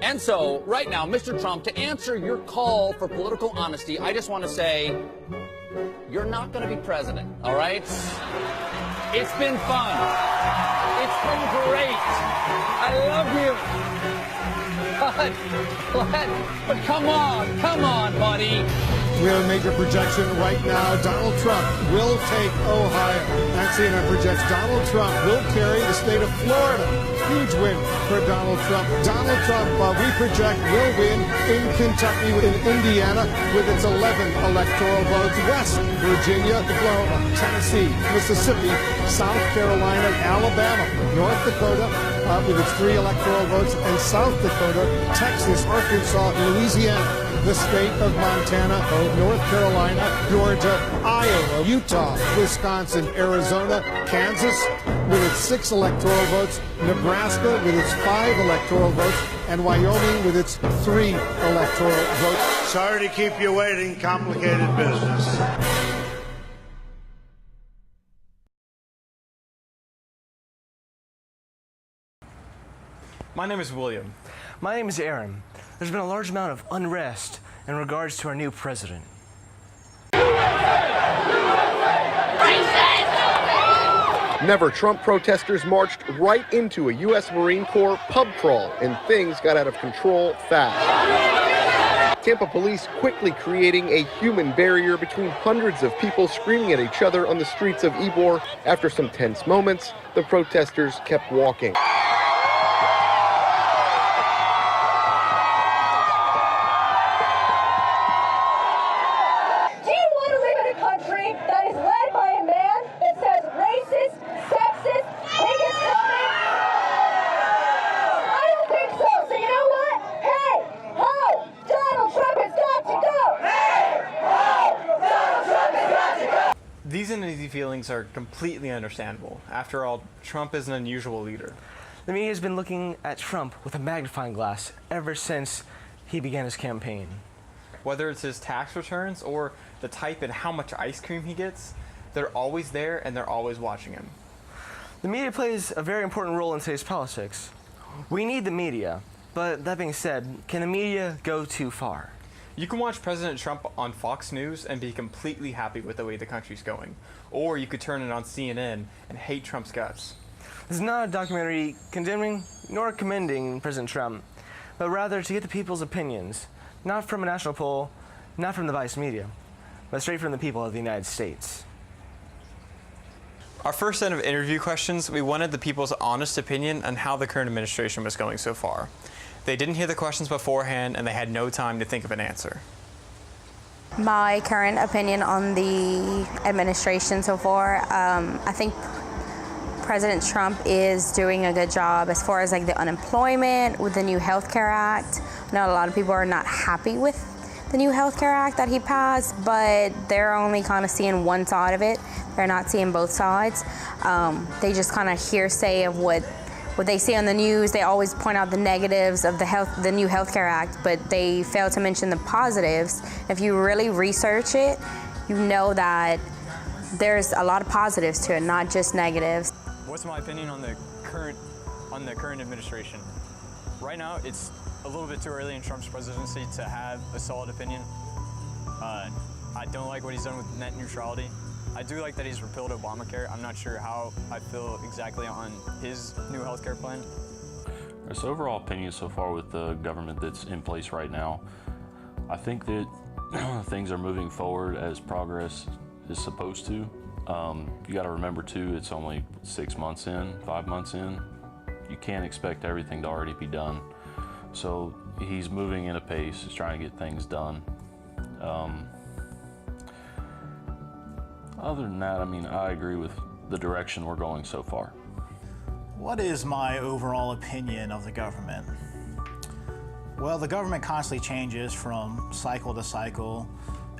And so, right now, Mr. Trump, to answer your call for political honesty, I just want to say, you're not going to be president, all right? It's been fun. It's been great. I love you. But come on, buddy. We have a major projection right now. Donald Trump will take Ohio. And CNN projects Donald Trump will carry the state of Florida. Huge win for Donald Trump. Donald Trump, we project, will win in Kentucky, in Indiana, with its 11 electoral votes. West Virginia, Oklahoma, Tennessee, Mississippi, South Carolina, Alabama, North Dakota, with its 3 electoral votes, and South Dakota, Texas, Arkansas, Louisiana, the state of Montana, North Carolina, Georgia, Iowa, Utah, Wisconsin, Arizona, Kansas with its 6 electoral votes, Nebraska with its 5 electoral votes, and Wyoming with its 3 electoral votes. Sorry to keep you waiting. Complicated business. My name is William. My name is Aaron. There's been a large amount of unrest in regards to our new president. Never Trump protesters marched right into a U.S. Marine Corps pub crawl, and things got out of control fast. Tampa police quickly creating a human barrier between hundreds of people screaming at each other on the streets of Ybor. After some tense moments, the protesters kept walking. These uneasy feelings are completely understandable. After all, Trump is an unusual leader. The media has been looking at Trump with a magnifying glass ever since he began his campaign. Whether it's his tax returns or the type and how much ice cream he gets, they're always there and they're always watching him. The media plays a very important role in today's politics. We need the media, but that being said, can the media go too far? You can watch President Trump on Fox News and be completely happy with the way the country's going. Or you could turn it on CNN and hate Trump's guts. This is not a documentary condemning nor commending President Trump, but rather to get the people's opinions, not from a national poll, not from the biased media, but straight from the people of the United States. Our first set of interview questions, we wanted the people's honest opinion on how the current administration was going so far. They didn't hear the questions beforehand, and they had no time to think of an answer. My current opinion on the administration so far, I think President Trump is doing a good job as far as like the unemployment with the new Health Care Act. I know a lot of people are not happy with the new Health Care Act that he passed, but they're only kind of seeing one side of it. They're not seeing both sides. They just kind of hearsay of what they see on the news. They always point out the negatives of the new Health Care Act, but they fail to mention the positives. If you really research it, you know that there's a lot of positives to it, not just negatives. What's my opinion on the current administration? Right now, it's a little bit too early in Trump's presidency to have a solid opinion. I don't like what he's done with net neutrality. I do like that he's repealed Obamacare. I'm not sure how I feel exactly on his new healthcare plan. So overall opinion so far with the government that's in place right now, I think that things are moving forward as progress is supposed to. You got to remember too, it's only 6 months in, 5 months in. You can't expect everything to already be done. So he's moving in a pace, he's trying to get things done. Other than that, I mean, I agree with the direction we're going so far. What is my overall opinion of the government? Well, the government constantly changes from cycle to cycle,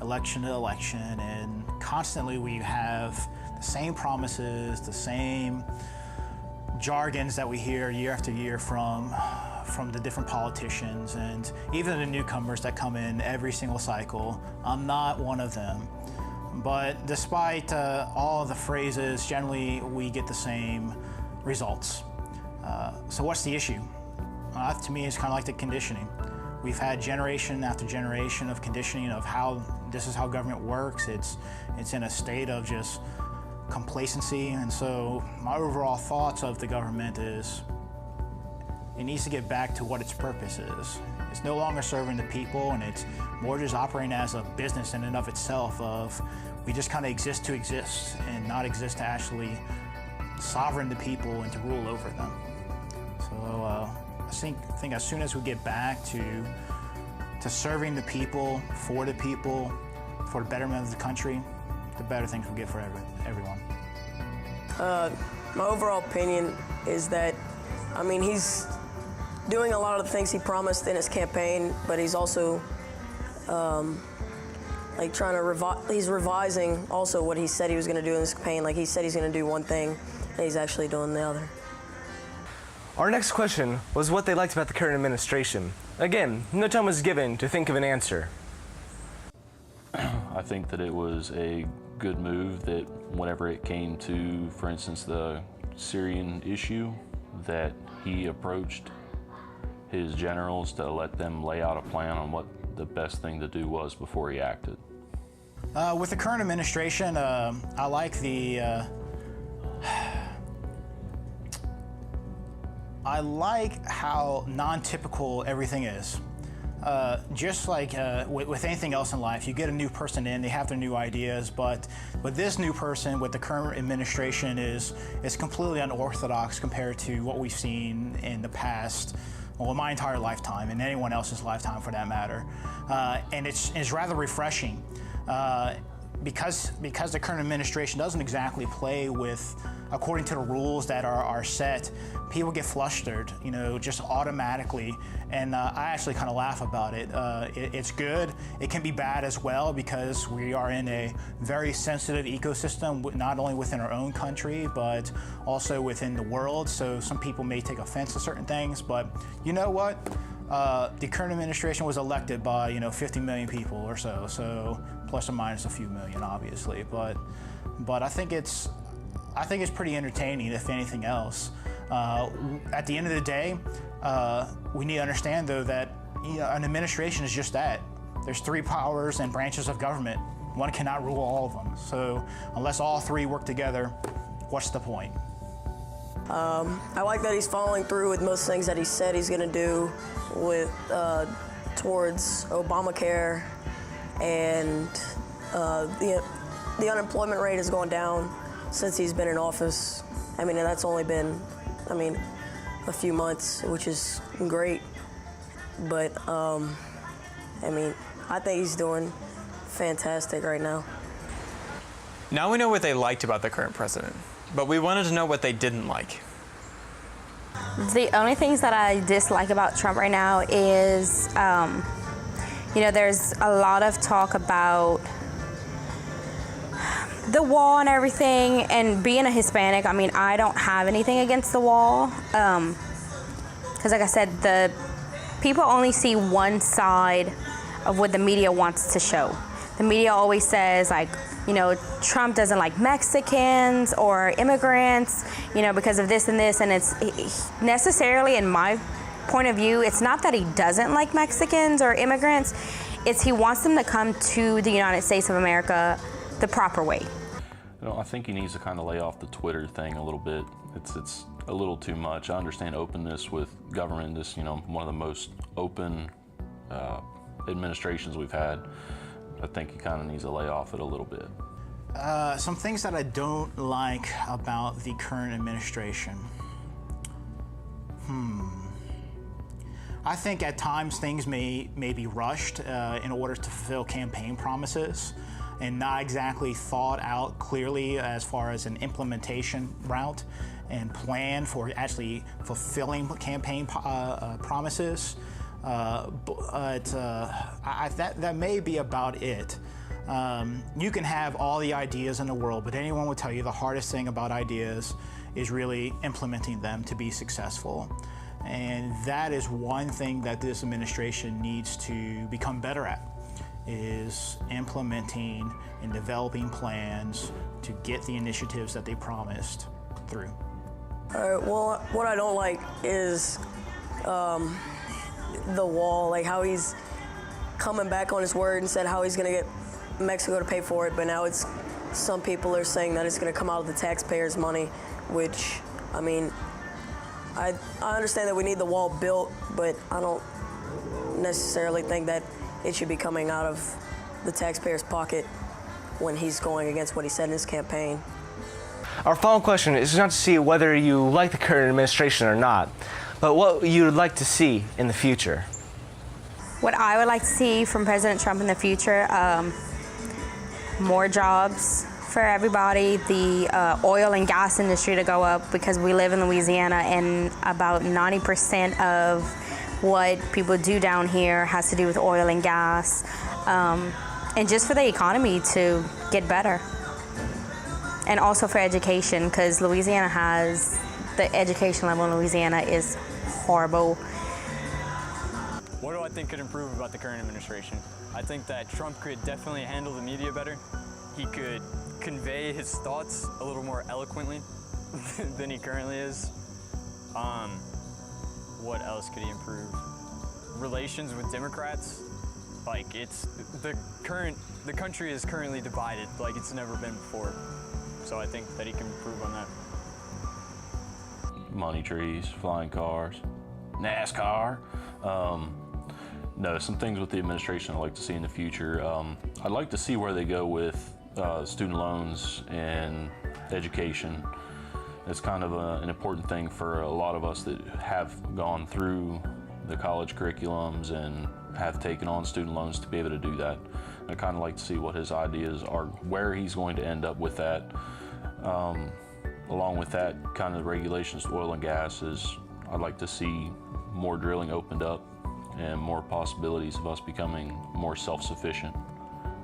election to election, and constantly we have the same promises, the same jargons that we hear year after year from the different politicians and even the newcomers that come in every single cycle. I'm not one of them. But despite all of the phrases, generally we get the same results. So what's the issue? to me, it's kind of like the conditioning. We've had generation after generation of conditioning of how this is how government works. It's in a state of just complacency, and so my overall thoughts of the government is it needs to get back to what its purpose is. It's no longer serving the people, and it's more just operating as a business in and of itself of we just kind of exist to exist and not exist to actually sovereign the people and to rule over them. So I think as soon as we get back to serving the people, for the betterment of the country, the better things we'll get for everyone. My overall opinion is that, I mean, he's doing a lot of the things he promised in his campaign, but he's also like trying to he's revising also what he said he was going to do in his campaign. Like he said he's going to do one thing, and he's actually doing the other. Our next question was what they liked about the current administration. Again, no time was given to think of an answer. I think that it was a good move that whenever it came to, for instance, the Syrian issue, that he approached his generals to let them lay out a plan on what the best thing to do was before he acted. With the current administration, I like I like how non-typical everything is. Just like with anything else in life, you get a new person in, they have their new ideas, but this new person with the current administration is completely unorthodox compared to what we've seen in the past, well, my entire lifetime, and anyone else's lifetime for that matter. And it's rather refreshing. Because the current administration doesn't exactly play with according to the rules that are set, people get flustered, you know, just automatically, and I actually kind of laugh about it. It's good. It can be bad as well because we are in a very sensitive ecosystem, not only within our own country, but also within the world. So some people may take offense to certain things, but you know what? The current administration was elected by 50 million people or so plus or minus a few million, obviously. But I think it's pretty entertaining, if anything else. At the end of the day, we need to understand though that an administration is just that. There's 3 powers and branches of government. One cannot rule all of them. So unless all 3 work together, what's the point? I like that he's following through with most things that he said he's going to do with towards Obamacare, and the unemployment rate has gone down since he's been in office. I mean, and that's only been, a few months, which is great. But I think he's doing fantastic right now. Now we know what they liked about the current president, but we wanted to know what they didn't like. The only things that I dislike about Trump right now is, there's a lot of talk about the wall and everything, and being a Hispanic, I don't have anything against the wall, because like I said, the people only see one side of what the media wants to show. The media always says, Trump doesn't like Mexicans or immigrants, because of this and this, and it's necessarily, in my point of view, it's not that he doesn't like Mexicans or immigrants, it's he wants them to come to the United States of America the proper way. I think he needs to kind of lay off the Twitter thing a little bit. It's a little too much. I understand openness with government, this, one of the most open administrations we've had. I think he kind of needs to lay off it a little bit. Some things that I don't like about the current administration. I think at times things may be rushed in order to fulfill campaign promises and not exactly thought out clearly as far as an implementation route and plan for actually fulfilling campaign promises. But that may be about it. You can have all the ideas in the world, but anyone will tell you the hardest thing about ideas is really implementing them to be successful. And that is one thing that this administration needs to become better at, is implementing and developing plans to get the initiatives that they promised through. Well, what I don't like is the wall, like how he's coming back on his word and said how he's going to get Mexico to pay for it, but now it's some people are saying that it's going to come out of the taxpayers' money, which, I mean, I understand that we need the wall built, but I don't necessarily think that it should be coming out of the taxpayers' pocket when he's going against what he said in his campaign. Our final question is not to see whether you like the current administration or not, but what you would like to see in the future. What I would like to see from President Trump in the future, more jobs for everybody, the oil and gas industry to go up, because we live in Louisiana and about 90% of what people do down here has to do with oil and gas, and just for the economy to get better. And also for education, because Louisiana has, the education level in Louisiana is horrible. What do I think could improve about the current administration? I think that Trump could definitely handle the media better. He could convey his thoughts a little more eloquently than he currently is. What else could he improve? Relations with Democrats. Like, it's the country is currently divided like it's never been before. So I think that he can improve on that. Money trees, flying cars, NASCAR. No, some things with the administration I'd like to see in the future. I'd like to see where they go with student loans and education. It's kind of an important thing for a lot of us that have gone through the college curriculums and have taken on student loans to be able to do that. I'd kind of like to see what his ideas are, where he's going to end up with that. Along with that, kind of the regulations to oil and gas is, I'd like to see more drilling opened up and more possibilities of us becoming more self-sufficient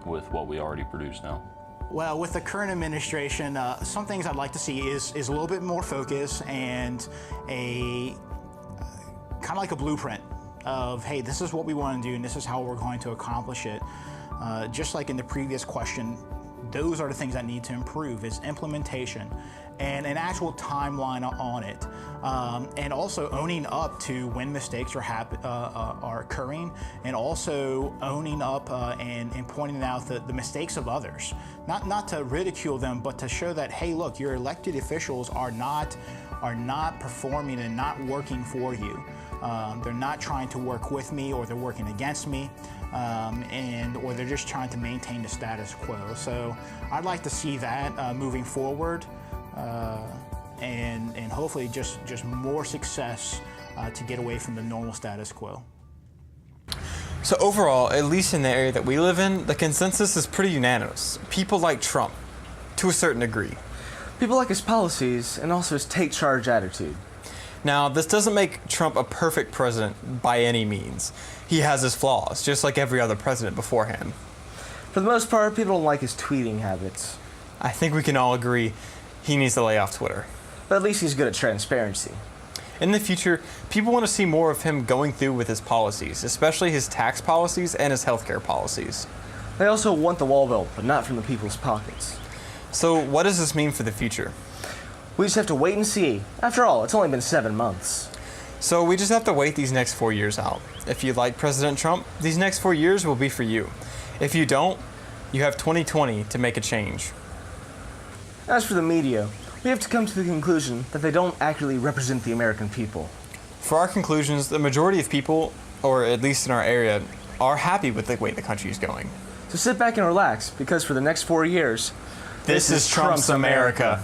with what we already produce now. Well, with the current administration, some things I'd like to see is a little bit more focus and a kind of like a blueprint of, hey, this is what we want to do and this is how we're going to accomplish it. Just like in the previous question, those are the things that need to improve, is implementation and an actual timeline on it. And also owning up to when mistakes are occurring, and also owning up and pointing out the mistakes of others. Not to ridicule them, but to show that, hey, look, your elected officials are not performing and not working for you. They're not trying to work with me, or they're working against me, or they're just trying to maintain the status quo. So I'd like to see that moving forward, and hopefully just more success to get away from the normal status quo. So overall, at least in the area that we live in, the consensus is pretty unanimous. People like Trump, to a certain degree. People like his policies and also his take-charge attitude. Now, this doesn't make Trump a perfect president by any means. He has his flaws, just like every other president beforehand. For the most part, people don't like his tweeting habits. I think we can all agree he needs to lay off Twitter. But at least he's good at transparency. In the future, people want to see more of him going through with his policies, especially his tax policies and his healthcare policies. They also want the wall built, but not from the people's pockets. So what does this mean for the future? We just have to wait and see. After all, it's only been 7 months. So we just have to wait these next 4 years out. If you like President Trump, these next 4 years will be for you. If you don't, you have 2020 to make a change. As for the media, we have to come to the conclusion that they don't accurately represent the American people. For our conclusions, the majority of people, or at least in our area, are happy with the way the country is going. So sit back and relax, because for the next 4 years, this is Trump's America.